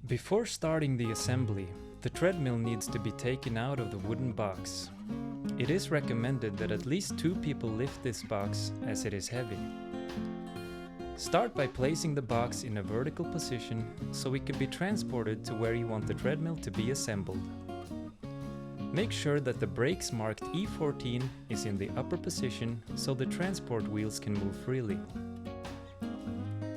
Before starting the assembly, the treadmill needs to be taken out of the wooden box. It is recommended that at least 2 people lift this box as it is heavy. Start by placing the box in a vertical position so it can be transported to where you want the treadmill to be assembled. Make sure that the brakes marked E14 is in the upper position so the transport wheels can move freely.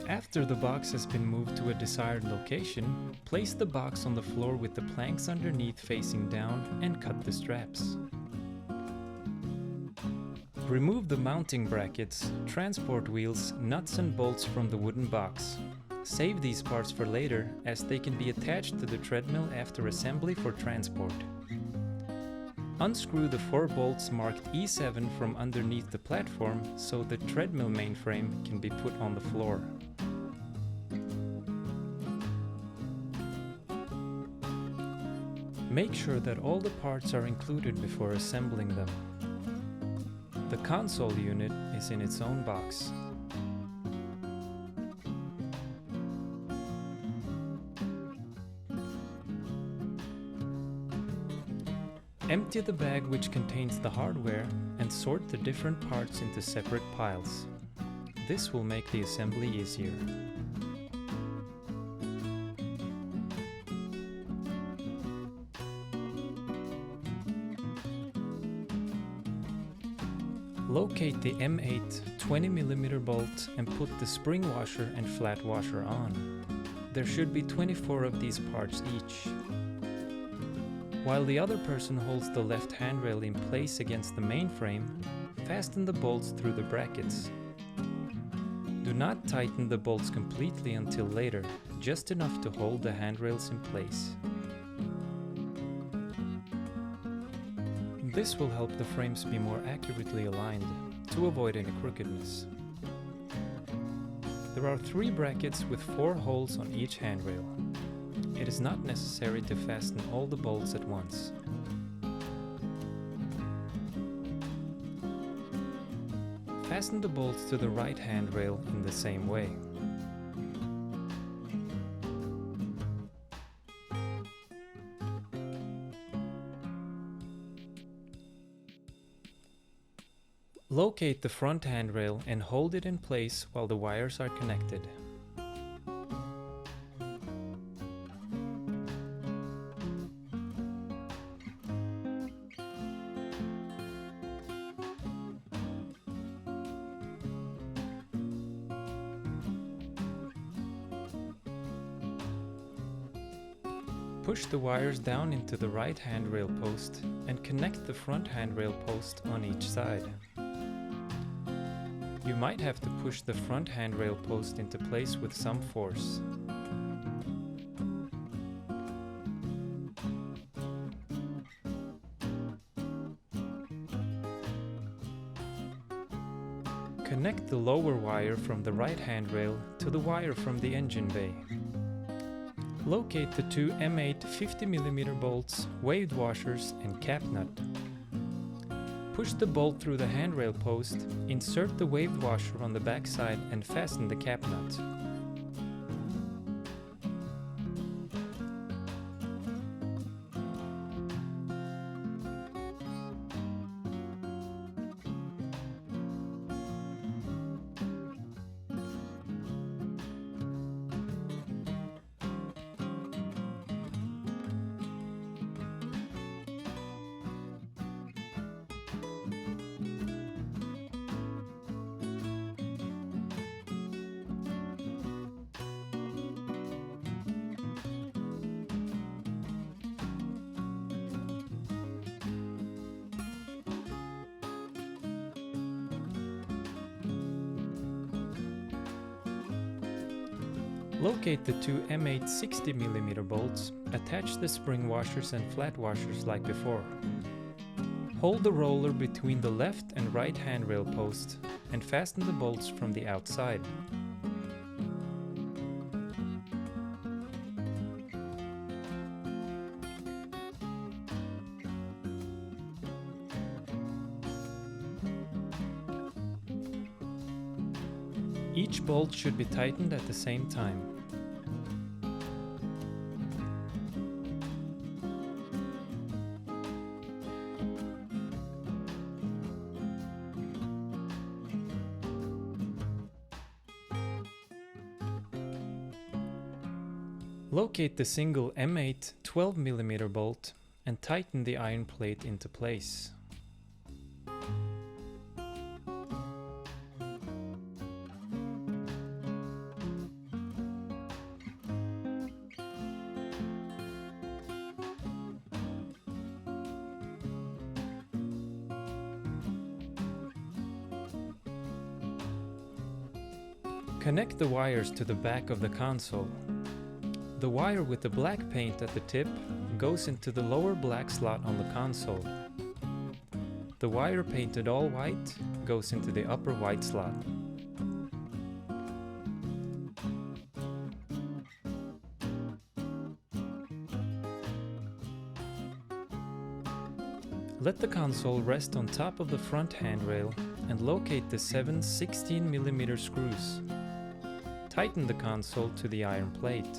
After the box has been moved to a desired location, place the box on the floor with the planks underneath facing down and cut the straps. Remove the mounting brackets, transport wheels, nuts and bolts from the wooden box. Save these parts for later as they can be attached to the treadmill after assembly for transport. Unscrew the 4 bolts marked E7 from underneath the platform so the treadmill mainframe can be put on the floor. Make sure that all the parts are included before assembling them. The console unit is in its own box. Empty the bag which contains the hardware and sort the different parts into separate piles. This will make the assembly easier. Locate the M8 20mm bolt and put the spring washer and flat washer on. There should be 24 of these parts each. While the other person holds the left handrail in place against the mainframe, fasten the bolts through the brackets. Do not tighten the bolts completely until later, just enough to hold the handrails in place. This will help the frames be more accurately aligned to avoid any crookedness. There are 3 brackets with 4 holes on each handrail. It is not necessary to fasten all the bolts at once. Fasten the bolts to the right handrail in the same way. Locate the front handrail and hold it in place while the wires are connected. Push the wires down into the right handrail post and connect the front handrail post on each side. You might have to push the front handrail post into place with some force. Connect the lower wire from the right handrail to the wire from the engine bay. Locate the 2 M8 50mm bolts, waved washers and cap nut. Push the bolt through the handrail post, insert the waved washer on the back side and fasten the cap nut. Locate the 2 M8 60mm bolts, attach the spring washers and flat washers like before. Hold the roller between the left and right handrail posts and fasten the bolts from the outside. Each bolt should be tightened at the same time. Locate the single M8 12mm bolt and tighten the iron plate into place. Connect the wires to the back of the console. The wire with the black paint at the tip goes into the lower black slot on the console. The wire painted all white goes into the upper white slot. Let the console rest on top of the front handrail and locate the 7 16mm screws. Tighten the console to the iron plate.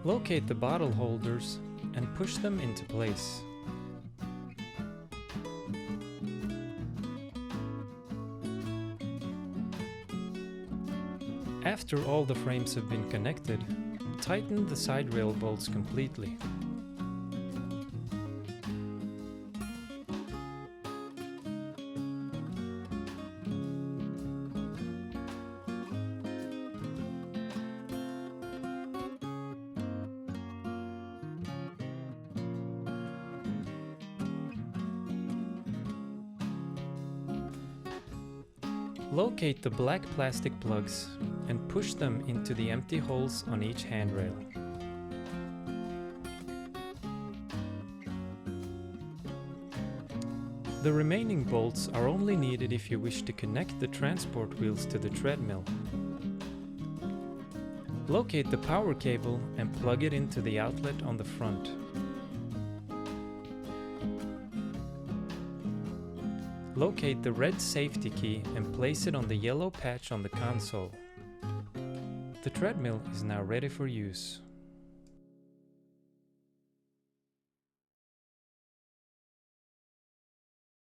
Locate the bottle holders and push them into place. After all the frames have been connected, tighten the side rail bolts completely. Locate the black plastic plugs and push them into the empty holes on each handrail. The remaining bolts are only needed if you wish to connect the transport wheels to the treadmill. Locate the power cable and plug it into the outlet on the front. Locate the red safety key and place it on the yellow patch on the console. The treadmill is now ready for use.